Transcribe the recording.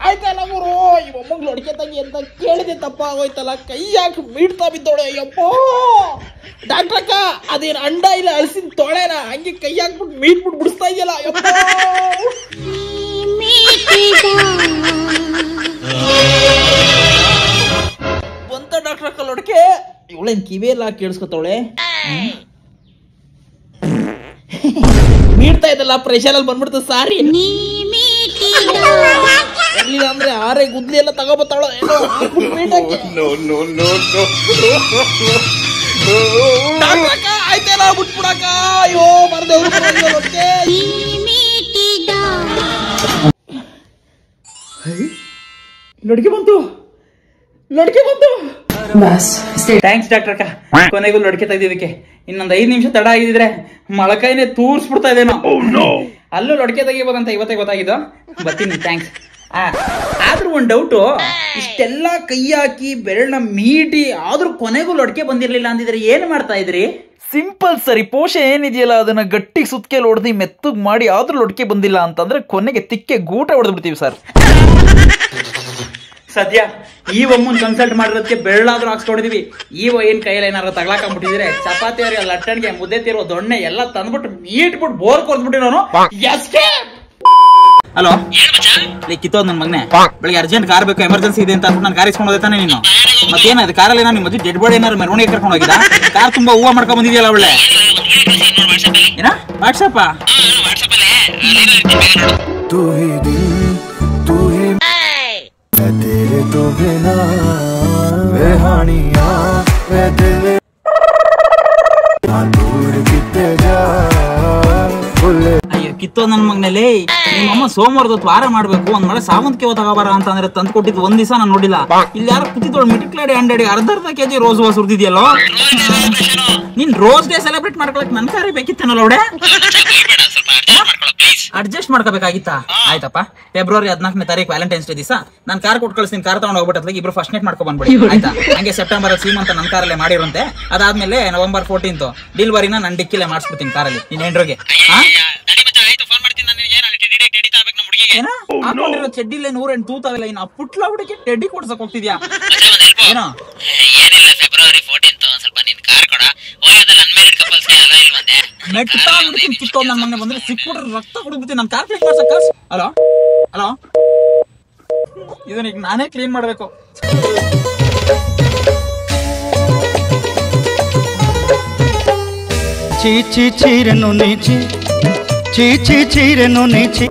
ಆಯ್ತಲ್ಲ ಗುರು, ಈ ಮೊಮ್ಮಗಳು ಅಡಿಕೆ ತಂಗಿ ಅಂತ ಕೇಳಿದೆ ತಪ್ಪಾಗೋಯ್ತಲ್ಲ, ಕೈ ಯಾಕೆ ಮೀಡ್ತಾ ಬಿದ್ದೋಳೆ. ಅಯ್ಯಪ್ಪ ಡಾಕ್ಟ್ರಕ್ಕ, ಅದೇನು ಅಂಡ ಇಲ್ಲ ಅಳಸಿನ ತೊಳೆನ ಹಂಗೆ ಕೈ ಹಾಕ್ಬಿಟ್ಟು ಮೀಟ್ಬಿಟ್ಟು ಬಿಡಿಸ್ತಾ ಇದೆಯಲ್ಲ. ಅಯ್ಯಪ್ಪ ಬಂತ ಡಾಕ್ಟ್ರಕ್ಕ ಲೊಡ್ಕೆ. ಇವಳೇನ್ ಕಿವಿಯೆಲ್ಲ ಕೇಳಿಸ್ಕೊತಾವಳೆ. ಮೀಡ್ತಾ ಇದ್ದಲ್ಲ, ಪ್ರೆಷರ್ ಅಲ್ಲಿ ಬಂದ್ಬಿಡ್ತ. ಸಾರಿ ಇರ್ಲಿಲ್ಲ ಅಂದ್ರೆ ಆರೆ ಗುದ್ಲಿ ಎಲ್ಲ ತಗೋಬತ್ತಾಳ. ಆಯ್ತಲ್ಲ ಬಿಟ್ಬಿಡಕ. ಅಯ್ಯೋ ಬರ್ದೆ ಲಡ್ಕೆ ಬಂತು, ಲಡ್ಕೆ ಬಂತು. ಥ್ಯಾಂಕ್ಸ್ ಡಾಕ್ಟರ್ ಅಕ್ಕ, ಕೊನೆಗೂ ಲಡ್ಕೆ ತೆಗ್ದಿದ್ದಕ್ಕೆ. ಇನ್ನೊಂದು 5 ನಿಮಿಷ ತಡ ಆಗಿದ್ರೆ ಮೊಳಕೈನೇ ತೂರ್ಸ್ಬಿಡ್ತಾ ಇದೇನೋ. ಅಲ್ಲೂ ಲಡ್ಕೆ ತೆಗಿಬೋದಂತ ಇವತ್ತೇ ಗೊತ್ತಾಗಿದ್ದು. ಬರ್ತೀನಿ, ಥ್ಯಾಂಕ್ಸ್. ಆದ್ರೂ ಒಂದು ಡೌಟು, ಇಷ್ಟೆಲ್ಲ ಕೈ ಹಾಕಿ ಬೆರಳನ್ನ ಮೀಟಿ ಆದ್ರೂ ಕೊನೆಗೂ ಲಡ್ಕೆ ಬಂದಿರ್ಲಿಲ್ಲ ಅಂದಿದ್ರೆ ಏನ್ ಮಾಡ್ತಾ ಇದ್ರಿ? ಸಿಂಪಲ್ ಸರಿ, ಪೋಷೆ ಏನಿದೆಯಲ್ಲ ಅದನ್ನ ಗಟ್ಟಿಗೆ ಸುತ್ಕೆಲ್ ಹೊಡೆದು ಮೆತ್ತಗ್ ಮಾಡಿ ಆದ್ರೂ ಲಡ್ಕೆ ಬಂದಿಲ್ಲ ಅಂತಂದ್ರೆ ಕೊನೆಗೆ ತಿಕ್ಕೆ ಗೂಟ ಹೊಡೆದು ಬಿಡ್ತೀವಿ ಸರ್. ಸದ್ಯ ಈ ಒಮ್ಮನ್ ಕನ್ಸಲ್ಟ್ ಮಾಡಿರೋದಕ್ಕೆ ಬೆರಳಾದ್ರೂ ಹಾಕ್ಸ್ಕೊಂಡಿದೀವಿ. ಏನ್ ಕೈಯಲ್ಲಿ ಏನಾರ ತಗ್ಲಾಕೊಂಡ್ಬಿಟ್ಟಿದ್ರೆ ಚಪಾತಿ ಅವ್ರಿಗೆ ಲಟ್ಟಣಿಗೆ ಮುದ್ದೆ ತಿರೋ ದೊಣ್ಣೆ ಎಲ್ಲ ತಂದ್ಬಿಟ್ಟು ಮೀಟ್ಬಿಟ್ಟು ಬೋರ್ ಕೊರ್ದ್ಬಿಟ್ಟಿರೋನು. ಹಲೋ ಕಿತ್ತೋದ್ ನನ್ ಮಗನೆ, ಬೆಳಿಗ್ಗೆ ಅರ್ಜೆಂಟ್ ಕಾರ್ ಬೇಕು, ಎಮರ್ಜೆನ್ಸಿ ಇದೆ ಅಂತ ನಾನು ಕಾರ್ ಇಸ್ಕೊಂಡು ಹೋಗ್ತಾನೆ. ನೀನು ಮತ್ತೇನದು ಕಾರಲ್ಲಿ ಏನೋ ನಿಮ್ಮ ಮಧ್ಯೆ ಡೆಡ್ ಬಾಡಿ ಏನಾರು ಮೆರವಣಿಗೆ ಕರ್ಕೊಂಡು ಹೋಗಿದ್ದ? ಕಾರ್ ತುಂಬಾ ಹೂವು ಮಾಡ್ಕೊಂಡ್ ಬಂದಿದ್ಯಲ್ಲ ಒಳ್ಳೆ. ಏನ ವಾಟ್ಸಪ್ ಅಯ್ಯೋ ಕಿತ್ತೋ ನನ್ ಮಗನಲ್ಲಿ. ನಿಮ್ಮಮ್ಮ ಸೋಮವಾರದ ವಾರ ಮಾಡ್ಬೇಕು, ಒಂದ್ ಮಳೆ ಸಾವಂತಿಗೆ ತಗೋಬಾರ ಅಂತ ಅಂದ್ರೆ ತಂದು ಕೊಟ್ಟಿದ್ದು ಒಂದ್ ದಿವಸ ನಾನು ನೋಡಿಲ್ಲ. ಇಲ್ಲಿ ಯಾರು ಕುತ್ತಿದ್ದೋಳು ಮಿಟಿಕ್ಲಾಡಿ ಹಂಡ್ರೆಡ್ ಅರ್ಧ ಕೆಜಿ ರೋಸ್ ಹೂವ ಸುರಿದಿದ್ಯಲ್ಲೋ. ನೀನ್ ರೋಸ್ ಡೇ ಸೆಲೆಬ್ರೇಟ್ ಮಾಡ್ಕೊಳಕ್ ನನ್ ಕಾರೇ ಬೇಕಿತ್ತೇನಲ್ಲ ಅವಡೆ. ಅಡ್ಜಸ್ಟ್ ಮಾಡ್ಕೋಬೇಕಾಗಿತ್ತಾ? ಆಯ್ತಪ್ಪ, ಫೆಬ್ರವರಿ 14ನೇ ತಾರೀಕು ವ್ಯಾಲೆಂಟೈನ್ಸ್ ಡೇ ದಿವಸ ನಾನು ಕಾರ್ ಕೊಟ್ಟು ಕಳಿಸ್ತೀನಿ. ಕಾರ್ ತಗೊಂಡು ಹೋಗ್ಬಿಟ್ಟು ಇಬ್ರು ಫಸ್ಟ್ ನೈಟ್ ಮಾಡ್ಕೊ ಬಂದ್ಬಿಡಿ ಆಯ್ತಾ? ಹಂಗೆ ಸೆಪ್ಟೆಂಬರ್ ಸೀಮಂತ ನನ್ನ ಕಾರಲ್ಲೇ ಮಾಡಿರುವಂತೆ. ಅದಾದ್ಮೇಲೆ ನವೆಂಬರ್ 14 ಡಿಲ್ವರಿನ ನನ್ನ ಡಿಕ್ಕಿಲೆ ಮಾಡಿಸ್ಬಿಡ್ತೀನಿ ಕಾರಲ್ಲಿ ನೀನ್ ಹೆಂಡ್ರಿಗೆ. ಹಾಕೊಂಡಿರೋ ಚಡ್ಡಿಲೆ 108 ತೂತಾವಿಲ್ಲ. ಇನ್ನು ಪುಟ್ಲ ಹುಡುಗಿ ಟೆಡ್ಡಿ ಕೊಡ್ಸಕ್ ಹೋಗ್ತಿದ್ಯಾ ಏನೋ? ಫೆಬ್ರವರಿ 14 ಸ್ವಲ್ಪ ನಿನ್ ಕಾರ್ ಕೊಡ, ಅನ್ಮ್ಯಾರಿಡ್ ಕಪಲ್ಸ್ ಗೆ ಅಲೋ ಇಲ್ವಂತೆ. ಮೆಟ್ಟ ಹುಡುಗಿ ಚಿಕ್ಕವ್ ನನ್ನ ಮನೆ ಬಂದ್ರೆ ಸಿಕ್ಬಿಟ್ರೆ ರಕ್ತ ಕುಡಿದ್ಬಿಡ್ತೀನಿ. ನಾನು ಕಾರ್ ಕ್ಲೀನ್ ಮಾಡ್ಸಕ್ ಕಳ್ಸ. ಹಲೋ ಹಲೋ, ಇದನ್ನ ಈಗ ನಾನೇ ಕ್ಲೀನ್ ಮಾಡ್ಬೇಕು. ಚೀ ಚೀ ಚೀರೆನು ನೀಚಿ, ಚೀ ಚೀ ಚೀರೆನು ನೀಚಿ.